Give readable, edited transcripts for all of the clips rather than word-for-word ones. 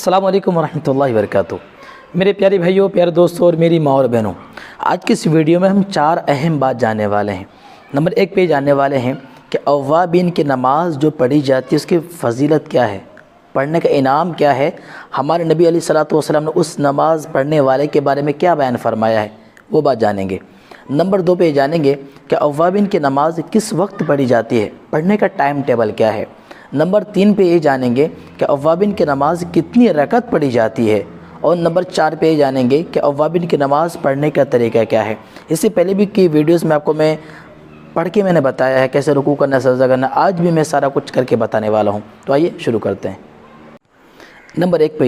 السلام علیکم ورحمۃ اللہ وبرکاتہ۔ میرے پیارے بھائیوں، پیارے دوستوں اور میری ماں اور بہنوں، آج کی اس ویڈیو میں ہم 4 اہم بات جاننے والے ہیں۔ نمبر 1 پہ جاننے والے ہیں کہ اوابین کی نماز جو پڑھی جاتی ہے اس کی فضیلت کیا ہے، پڑھنے کا انعام کیا ہے، ہمارے نبی علیہ الصلوۃ والسلام نے اس نماز پڑھنے والے کے بارے میں کیا بیان فرمایا ہے، وہ بات جانیں گے۔ نمبر 2 پہ جانیں گے کہ اوابین کی نماز کس وقت پڑھی جاتی ہے، پڑھنے کا ٹائم ٹیبل کیا ہے۔ نمبر 3 پہ یہ جانیں گے کہ اوابین کی نماز کتنی رکعت پڑھی جاتی ہے، اور نمبر 4 پہ یہ جانیں گے کہ اوابین کی نماز پڑھنے کا طریقہ کیا ہے۔ اس سے پہلے بھی کی ویڈیوز میں آپ کو پڑھ کے میں نے بتایا ہے کیسے رکوع کرنا، سجدہ کرنا، آج بھی میں سارا کچھ کر کے بتانے والا ہوں۔ تو آئیے شروع کرتے ہیں۔ نمبر 1 پہ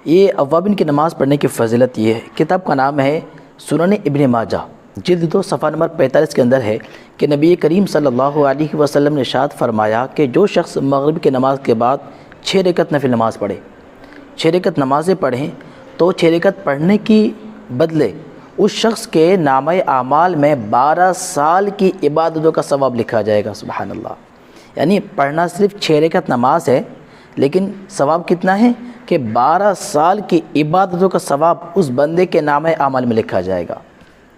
یہ اوابین کی نماز پڑھنے کی فضیلت یہ ہے۔ کتاب کا نام ہے سنن ابن ماجہ، جلد 2 صفحہ نمبر 45 کے اندر ہے کہ نبی کریم صلی اللہ علیہ وسلم نے ارشاد فرمایا کہ جو شخص مغرب کی نماز کے بعد 6 رکعت نفل نماز پڑھے، 6 رکعت نمازیں پڑھیں، تو 6 رکعت پڑھنے کی بدلے اس شخص کے نامہ اعمال میں 12 سال کی عبادتوں کا ثواب لکھا جائے گا۔ سبحان اللہ، یعنی پڑھنا صرف 6 رکعت نماز ہے، لیکن ثواب کتنا ہے کہ 12 سال کی عبادتوں کا ثواب اس بندے کے نامہ اعمال میں لکھا جائے گا۔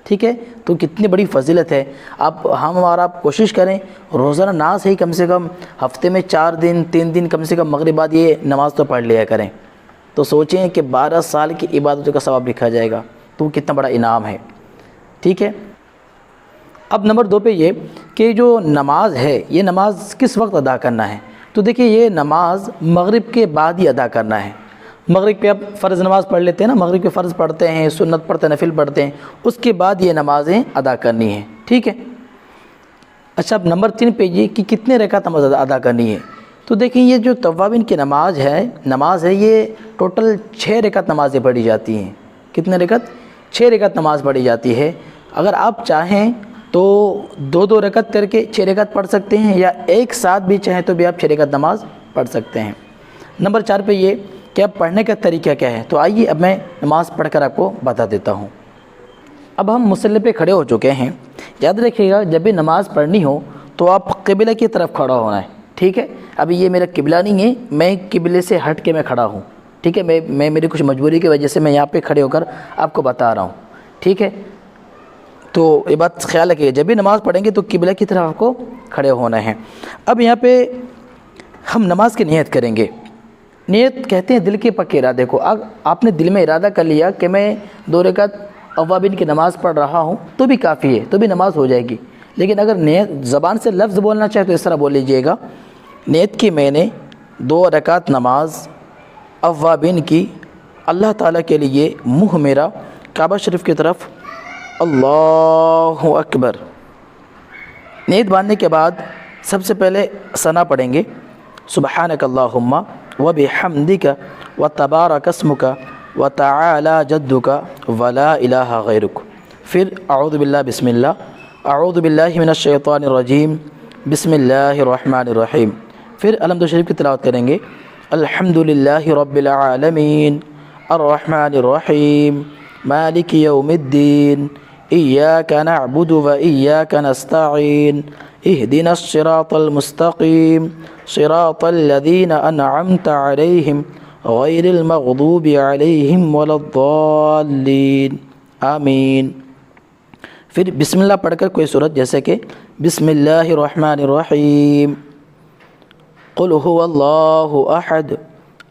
ٹھیک ہے، تو کتنی بڑی فضیلت ہے۔ اب ہم اور آپ کوشش کریں روزانہ نہ صحیح کم سے کم ہفتے میں 4 دن 3 دن کم سے کم مغرب بعد یہ نماز تو پڑھ لیا کریں، تو سوچیں کہ 12 سال کی عبادتوں کا ثواب لکھا جائے گا، تو کتنا بڑا انعام ہے۔ ٹھیک ہے، اب نمبر 2 پہ یہ کہ جو نماز ہے یہ نماز کس وقت ادا کرنا ہے، تو دیکھیے یہ نماز مغرب کے بعد ہی ادا کرنا ہے۔ مغرب پہ اب فرض نماز پڑھ لیتے ہیں نا، مغرب کے فرض پڑھتے ہیں، سنت پڑھتے ہیں، نفل پڑھتے ہیں، اس کے بعد یہ نمازیں ادا کرنی ہیں۔ ٹھیک ہے، اچھا اب نمبر 3 پہ یہ کہ کتنے رکعت نماز ادا کرنی ہے، تو دیکھیں یہ جو توابین کی نماز ہے یہ ٹوٹل 6 رکعت نمازیں پڑھی جاتی ہیں۔ کتنے رکعت؟ 6 رکعت نماز پڑھی جاتی ہے۔ اگر آپ چاہیں تو 2 رکعت کر کے 6 رکعت پڑھ سکتے ہیں، یا ایک ساتھ بھی چاہیں تو بھی آپ 6 رکعت نماز پڑھ سکتے ہیں۔ نمبر 4 پہ یہ کہ اب پڑھنے کا طریقہ کیا ہے، تو آئیے اب میں نماز پڑھ کر آپ کو بتا دیتا ہوں۔ اب ہم مصلی پہ کھڑے ہو چکے ہیں۔ یاد رکھیے گا جب بھی نماز پڑھنی ہو تو آپ قبلہ کی طرف کھڑا ہونا ہے۔ ٹھیک ہے، ابھی یہ میرا قبلہ نہیں ہے، میں قبلے سے ہٹ کے میں کھڑا ہوں۔ ٹھیک ہے، میں میری کچھ مجبوری کی وجہ سے میں یہاں پہ کھڑے ہو کر آپ کو بتا رہا ہوں۔ ٹھیک ہے، تو یہ بات خیال رکھیے، جب بھی نماز پڑھیں گے تو قبلہ کی طرف آپ کو کھڑے ہونا ہے۔ اب یہاں پہ ہم نماز کی نیت کریں گے۔ نیت کہتے ہیں دل کے پکے ارادے کو۔ آپ نے دل میں ارادہ کر لیا کہ میں 2 رکعت اوابین کی نماز پڑھ رہا ہوں تو بھی کافی ہے، تو بھی نماز ہو جائے گی۔ لیکن اگر نیت زبان سے لفظ بولنا چاہے تو اس طرح بول لیجئے گا، نیت کی میں نے 2 رکعت نماز اوابین کی، اللہ تعالیٰ کے لیے منہ میرا کعبہ شریف کی طرف، اللہ اکبر۔ نیت باندھنے کے بعد سب سے پہلے ثنا پڑھیں گے، سبحانک اللہم وبحمدک وتبارک اسمک وتعالی جدک ولا الہ غیرک۔ پھر اعوذ باللہ، بسم اللہ، اعوذ باللہ من الشیطان الرجیم، بسم اللہ الرحمن الرحیم۔ پھر الحمد شریف کی تلاوت کریں گے، الحمد للہ رب العالمین الرحمن الرحیم مالک یوم الدین ایاک نعبد و ایاک نستعین اہدنا الصراط المستقیم صراط الذین انعمت علیہم غیر المغضوب علیہم ولا الضالین آمین۔ پھر بسم اللہ پڑھ کر کوئی سورت، جیسے کہ بسم اللہ الرحمن الرحیم، قل هو اللہ احد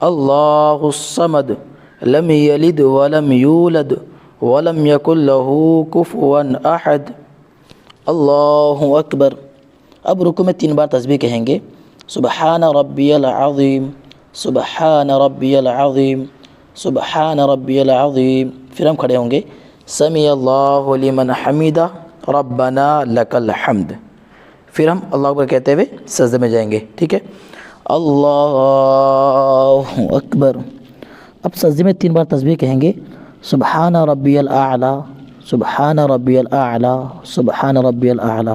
اللہ الصمد لم یلد ولم یولد ولم یکن له کفوا احد، اللہ اکبر۔ اب رکوع میں 3 بار تسبیح کہیں گے، سبحان ربی العظیم، سبحان ربی العظیم، سبحان ربی العظیم۔ پھر ہم کھڑے ہوں گے، سمیع اللہ لمن حمیدہ ربنا لک الحمد۔ پھر ہم اللہ اکبر کہتے ہوئے سجدے میں جائیں گے۔ ٹھیک ہے، اللہ اکبر۔ اب سجدے میں 3 بار تسبیح کہیں گے، سبحان ربی الاعلی، سبحان ربی الاعلی، سبحان ربی الاعلی،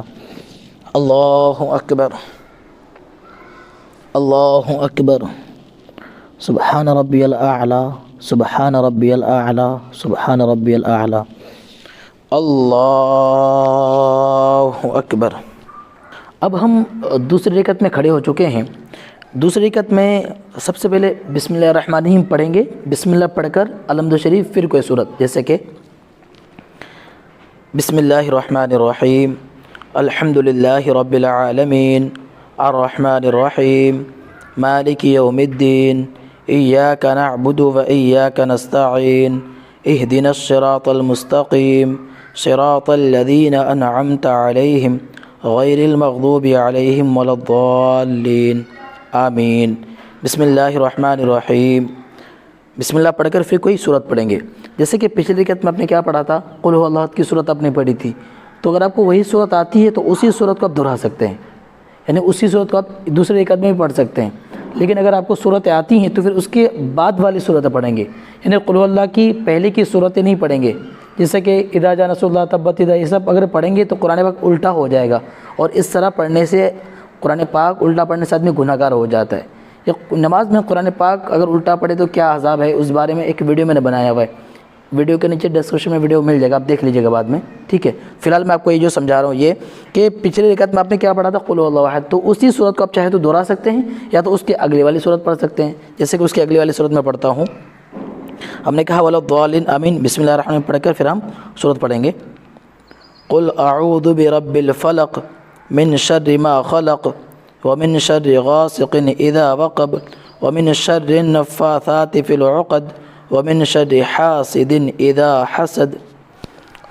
اللہ اکبر، اللہ اکبر، سبحان ربی الاعلی، سبحان ربی الاعلی، سبحان ربی الاعلی، اللہ اکبر۔ اب ہم دوسری رکعت میں کھڑے ہو چکے ہیں۔ دوسری رکعت میں سب سے پہلے بسم اللہ الرحمن الرحیم پڑھیں گے، بسم اللہ پڑھ کر الحمد شریف پھر کوئی صورت، جیسے کہ بسم اللہ الرحمن الرحیم الحمد للہ رب العالمین الرحمن الرحیم مالک یوم الدین ایاک نعبد و ایاک نستعین اہدنا الصراط المستقیم صراط الذین انعمت علیہم غیر المغضوب علیہم ولا الضالین آمین۔ بسم اللہ الرحمن الرحیم، بسم اللہ پڑھ کر پھر کوئی صورت پڑھیں گے، جیسے کہ پچھلی رکعت میں آپ نے کیا پڑھا تھا، قل هو اللہ احد کی صورت آپ نے پڑھی تھی، تو اگر آپ کو وہی صورت آتی ہے تو اسی صورت کو آپ دہرا سکتے ہیں، یعنی اسی صورت کو آپ دوسرے رکعت میں بھی پڑھ سکتے ہیں۔ لیکن اگر آپ کو صورتیں آتی ہیں تو پھر اس کے بعد والی صورتیں پڑھیں گے، یعنی قل هو اللہ کی پہلے کی صورتیں نہیں پڑھیں گے، جیسے کہ اذا جاء نصر اللہ تبت یدا، یہ سب اگر پڑھیں گے تو قرآن پاک الٹا ہو جائے گا، اور اس طرح پڑھنے سے قرآن پاک الٹا پڑھنے سے آدمی گناہ گار ہو جاتا ہے۔ یہ نماز میں قرآن پاک اگر الٹا پڑھے تو کیا عذاب ہے، اس بارے میں ایک ویڈیو میں نے بنایا ہوا ہے، ویڈیو کے نیچے ڈسکرپشن میں ویڈیو مل جائے گا، آپ دیکھ لیجیے گا بعد میں، ٹھیک ہے۔ فی الحال میں آپ کو یہ جو سمجھا رہا ہوں یہ کہ پچھلے رکعت میں آپ نے کیا پڑھا تھا، قل هو اللہ احد، تو اسی صورت کو آپ چاہے تو دہرا سکتے ہیں یا تو اس کے اگلی والی صورت پڑھ سکتے ہیں، جیسے کہ اس کی اگلی والی صورت میں پڑھتا ہوں۔ ہم نے کہا ولا الضالین آمین، بسم اللہ الرحمن الرحیم پڑھ کر پھر ہم صورت پڑھیں گے، قل اعوذ برب الفلق من شر ما خلق ومن شر غاسق اذا وقب ومن شر النفاثات في العقد ومن شر حاسد اذا حسد۔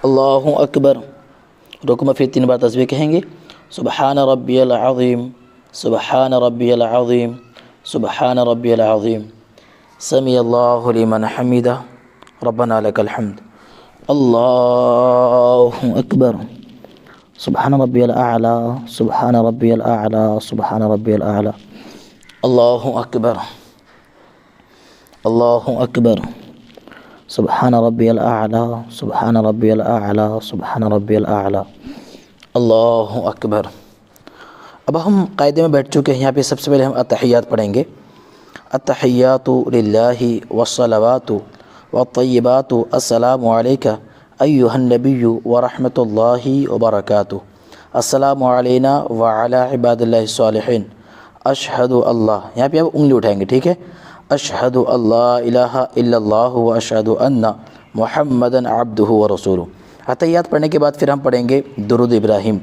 اللہ اکبر۔ رکوع میں پھر 3 بار تسبیح کہیں گے، سبحان ربی العظیم سبحان ربی العظیم سبحان ربی العظیم سمیع اللہ لمن حمدہ ربنا لک الحمد۔ اللہ اکبر۔ سبحان ربی الاعلی سبحان ربی الاعلی سبحان ربی الاعلی۔ اللہ اکبر اللہ اکبر۔ سبحان ربی الاعلی سبحان ربی الاعلی سبحان ربی الاعلی۔ اللہ اکبر۔ اب ہم قاعدے میں بیٹھ چکے ہیں، یہاں پہ سب سے پہلے ہم التحیات پڑھیں گے۔ التحیات للہ والصلوات والطیبات السلام علیک ایھا النبی ورحمۃ اللہ وبرکاتہ، السلام علینا وعلی عباد اللہ الصالحین، اشہد اللہ، یہاں پہ آپ انگلی اٹھائیں گے، ٹھیک ہے، اشہد اللہ الہ الا اللہ واشہد ان محمدً عبدہ ورسولہ۔ التحیات پڑھنے کے بعد پھر ہم پڑھیں گے درود ابراہیم،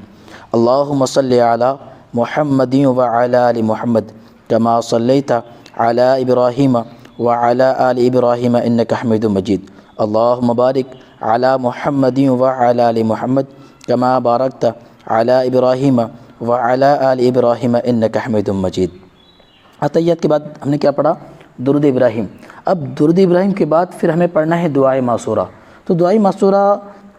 اللہم صلی علی محمد وعلی آل محمد کما صلیت علی ابراہیم وعلی آل ابراہیم انک حمید مجید، اللہم بارک علی محمد وعلی آل محمد کما بارکت علی ابراہیم وعلی آل ابراہیم انک حمید مجید۔ التحیات کے بعد ہم نے کیا پڑھا، درود ابراہیم۔ اب درود ابراہیم کے بعد پھر ہمیں پڑھنا ہے دعائے معصورہ۔ تو دعائے معصورہ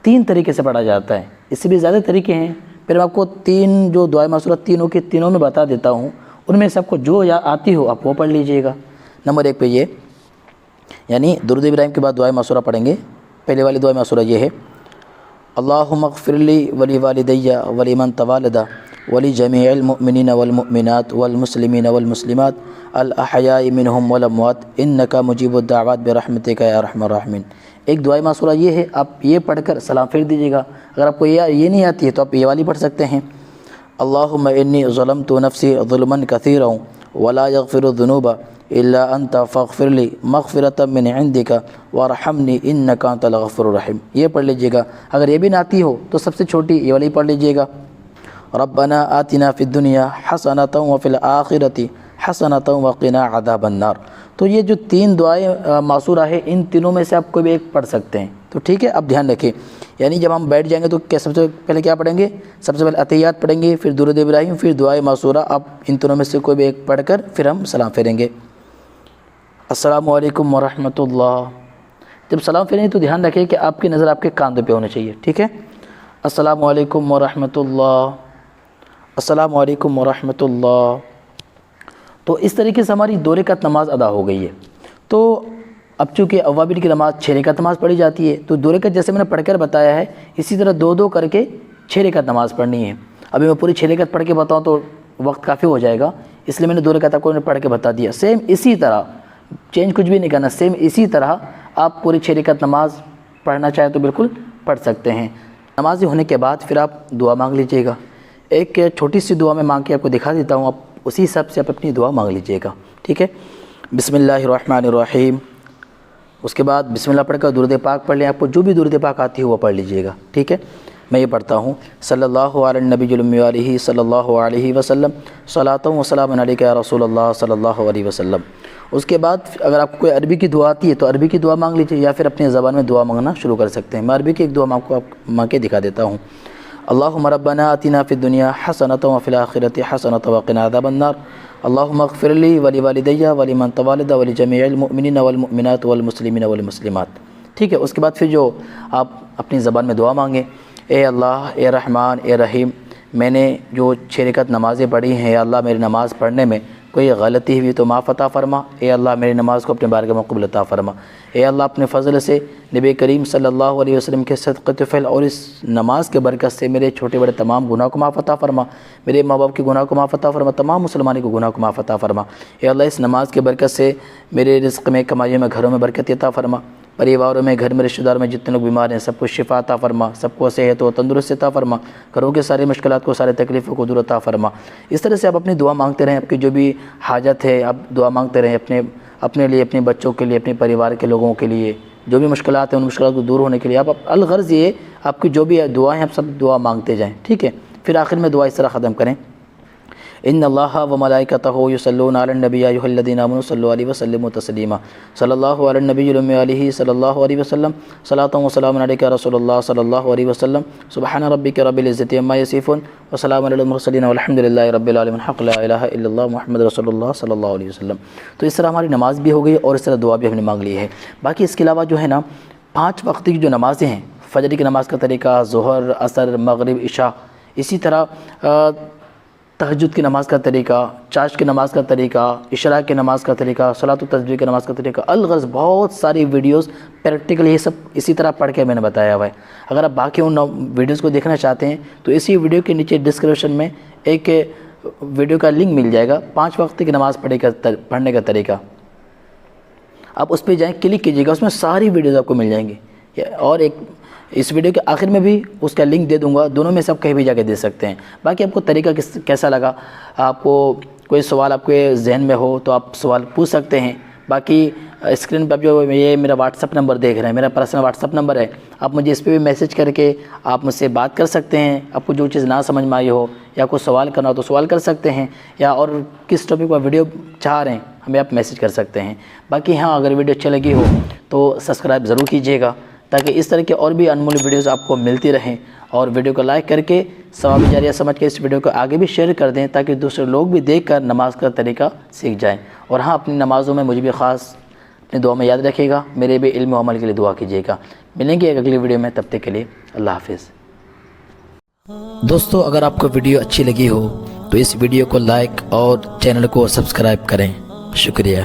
3 طریقے سے پڑھا جاتا ہے، اس سے بھی زیادہ طریقے ہیں، پھر میں آپ کو 3 جو دعائے معصورہ تینوں کے تینوں میں بتا دیتا ہوں، ان میں سب کو جو یا آتی ہو آپ وہ پڑھ لیجئے گا۔ نمبر 1 پہ یہ، یعنی درود ابراہیم کے بعد دعائے معصورہ پڑھیں گے۔ پہلے والی دعائے معصورہ یہ ہے، اللہم اغفر لی ولی والدی ولمن تولد ولجمیع المؤمنین والمؤمنات والمسلمین والمسلمات الاحیاء منہم والاموات انک مجیب الدعوات برحمتک یا ارحم الراحمین۔ ایک دعائے معصورہ یہ ہے، آپ یہ پڑھ کر سلام پھیر دیجیے گا۔ اگر آپ کو یہ نہیں آتی ہے تو آپ یہ والی پڑھ سکتے ہیں، اللہم انی ظلمت نفسی ظلما کثیرا ولا یغفر الذنوب الا انت فاغفر لی مغفرۃ من عندک وارحمنی انک انت الغفور الرحیم، یہ پڑھ لیجیے گا۔ اگر یہ بھی نہ آتی ہو تو سب سے چھوٹی یہ والی پڑھ لیجیے گا، ربنا آتنا فی الدنیا حسنۃ وفی الآخرۃ حسنۃ وقنا عذاب النار۔ تو یہ جو 3 دعائیں معصورہ ہے، ان تینوں میں سے آپ کوئی بھی ایک پڑھ سکتے ہیں، تو ٹھیک ہے۔ اب دھیان رکھیں، یعنی جب ہم بیٹھ جائیں گے تو سب سے پہلے کیا پڑھیں گے، سب سے پہلے التحیات پڑھیں گے، پھر درود ابراہیم، پھر دعائے معصورہ۔ آپ ان تینوں میں سے کوئی بھی ایک پڑھ کر پھر ہم سلام پھیریں گے۔ السلام علیکم ورحمۃ اللہ۔ جب سلام پھیریں تو دھیان رکھیں کہ آپ کی نظر آپ کے کاندھے پہ ہونی چاہیے، ٹھیک ہے۔ السلام علیکم ورحمۃ اللہ، السلام علیکم ورحمۃ اللہ۔ تو اس طریقے سے ہماری 2 رکعت نماز ادا ہو گئی ہے۔ تو اب چونکہ اوابین کی نماز 6 رکعت نماز پڑھی جاتی ہے، تو 2 رکعت جیسے میں نے پڑھ کر بتایا ہے، اسی طرح 2 کر کے 6 رکعت نماز پڑھنی ہے۔ ابھی میں پوری 6 رکعت پڑھ کے بتاؤں تو وقت کافی ہو جائے گا، اس لیے میں نے 2 رکعت آپ کو پڑھ کے بتا دیا۔ سیم اسی طرح، چینج کچھ بھی نہیں کرنا، سیم اسی طرح آپ پوری 6 رکعت نماز پڑھنا چاہیں تو بالکل پڑھ سکتے ہیں۔ نمازی ہونے کے بعد پھر آپ دعا مانگ لیجیے گا۔ ایک چھوٹی سی دعا میں مانگ کے آپ کو دکھا دیتا ہوں، آپ اسی حساب سے آپ اپنی دعا مانگ لیجئے گا، ٹھیک ہے۔ بسم اللہ الرحمن الرحیم، اس کے بعد بسم اللہ پڑھ کر درود پاک پڑھ لیں، آپ کو جو بھی درود پاک آتی ہے وہ پڑھ لیجئے گا، ٹھیک ہے۔ میں یہ پڑھتا ہوں، صلی اللہ علی النبی الأمی علیہ صلی اللہ علیہ وسلم، صلاۃ و سلام علیک یا رسول اللہ صلی اللہ علیہ وسلم۔ اس کے بعد اگر آپ کو کوئی عربی کی دعا آتی ہے تو عربی کی دعا مانگ لیجیے، یا پھر اپنی زبان میں دعا مانگنا شروع کر سکتے ہیں۔ میں عربی کی ایک دعا آپ کو مانگ کے دکھا دیتا ہوں۔ اللہم ربنا آتنا فی الدنیا حسنۃ وفی الآخرۃ حسنۃ وقنا عذاب النار، اللہم اغفر لی ولوالدی ولمن تولد ولجمیع المؤمنین والمؤمنات والمسلمین والمسلمات، ٹھیک ہے۔ اس کے بعد پھر جو آپ اپنی زبان میں دعا مانگیں، اے اللہ، اے رحمان، اے رحیم، میں نے جو 6 رکعت نمازیں پڑھی ہیں، یا اللہ میری نماز پڑھنے میں کوئی غلطی ہوئی تو معاف عطا فرما، اے اللہ میری نماز کو اپنے بارگاہ میں قبول عطا فرما، اے اللہ اپنے فضل سے نبی کریم صلی اللہ علیہ وسلم کے صدقۃ فعل اور اس نماز کے برکت سے میرے چھوٹے بڑے تمام گناہ کو معاف عطا فرما، میرے ماں باپ کے گناہ کو معاف عطا فرما، تمام مسلمانوں کے گناہ کو معاف عطا فرما، اے اللہ اس نماز کے برکت سے میرے رزق میں، کمائیوں میں، گھروں میں برکت عطا فرما، پریواروں میں، گھر میں، رشتہ دار میں جتنے لوگ بیمار ہیں سب کو شفا عطا فرما، سب کو صحت و تندرست عطا فرما، گھروں کے ساری مشکلات کو، سارے تکلیفوں کو دور عطا فرما۔ اس طرح سے آپ اپنی دعا مانگتے رہیں، آپ کی جو بھی حاجت ہے آپ دعا مانگتے رہیں، اپنے لیے، اپنے بچوں کے لیے، اپنے پریوار کے لوگوں کے لیے، جو بھی مشکلات ہیں ان مشکلات کو دور ہونے کے لیے آپ الغرض یہ آپ کی جو بھی دعائیں ہیں آپ سب دعا مانگتے جائیں، ٹھیک ہے۔ پھر آخر میں دعا اس طرح ختم کریں، ان اللہ و ملائکتہ یصلون علی النبی یا ایھا الذین آمنوا صلوا علیہ وسلموا تسلیما، صلی اللہ علی النبی الأمی علیہ صلی اللہ علیہ وسلم، صلاۃ و سلام علیک یا رسول اللہ صلی اللہ علیہ وسلم، سبحان ربک رب العزۃ عما یصفون وسلام علی المرسلین والحمد للہ رب العالمین، حق لا الہ الا اللہ محمد رسول اللہ صلی اللہ علیہ وسلم۔ تو اس طرح ہماری نماز بھی ہو گئی اور اس طرح دعا بھی ہم نے مانگ لی ہے۔ باقی اس کے علاوہ جو ہے نا 5 وقت کی جو نمازیں ہیں، فجر کی نماز کا طریقہ، ظہر، عصر، مغرب، عشاء، اسی طرح تہجد کی نماز کا طریقہ، چاشت کی نماز کا طریقہ، اشراق کی نماز کا طریقہ، صلاۃ التسبیح کی نماز کا طریقہ، الغرض بہت ساری ویڈیوز پریکٹیکل یہ سب اسی طرح پڑھ کے میں نے بتایا ہوا ہے۔ اگر آپ باقی ان ویڈیوز کو دیکھنا چاہتے ہیں تو اسی ویڈیو کے نیچے ڈسکرپشن میں ایک ویڈیو کا لنک مل جائے گا، 5 وقت کی نماز پڑھنے کا طریقہ، آپ اس پہ جائیں، کلک کیجیے گا، اس میں ساری ویڈیوز آپ کو مل جائیں گی، اور ایک اس ویڈیو کے آخر میں بھی اس کا لنک دے دوں گا، دونوں میں سے آپ کہیں بھی جا کے دے سکتے ہیں۔ باقی آپ کو طریقہ کیسا لگا، آپ کو کوئی سوال آپ کے ذہن میں ہو تو آپ سوال پوچھ سکتے ہیں۔ باقی اسکرین پہ جو یہ میرا واٹس ایپ نمبر دیکھ رہے ہیں، میرا پرسنل واٹس ایپ نمبر ہے، آپ مجھے اس پہ بھی میسج کر کے آپ مجھ سے بات کر سکتے ہیں، آپ کو جو چیز نہ سمجھ میں آئی ہو یا کوئی سوال کرنا ہو تو سوال کر سکتے ہیں، یا اور کس ٹاپک پر ویڈیو چاہ رہے ہیں ہمیں آپ میسج کر سکتے ہیں۔ باقی ہاں اگر ویڈیو اچھی لگی ہو تو سبسکرائب ضرور کیجیے گا، تاکہ اس طرح کے اور بھی انمول ویڈیوز آپ کو ملتی رہیں، اور ویڈیو کو لائک کر کے ثواب جاریہ سمجھ کے اس ویڈیو کو آگے بھی شیئر کر دیں، تاکہ دوسرے لوگ بھی دیکھ کر نماز کا طریقہ سیکھ جائیں۔ اور ہاں اپنی نمازوں میں مجھے بھی خاص اپنی دعا میں یاد رکھیے گا، میرے بھی علم و عمل کے لیے دعا کیجیے گا۔ ملیں گے ایک اگلی ویڈیو میں، تب تک کے لیے اللہ حافظ۔ دوستو اگر آپ کو ویڈیو اچھی لگی ہو تو اس ویڈیو کو لائک اور چینل کو سبسکرائب کریں، شکریہ۔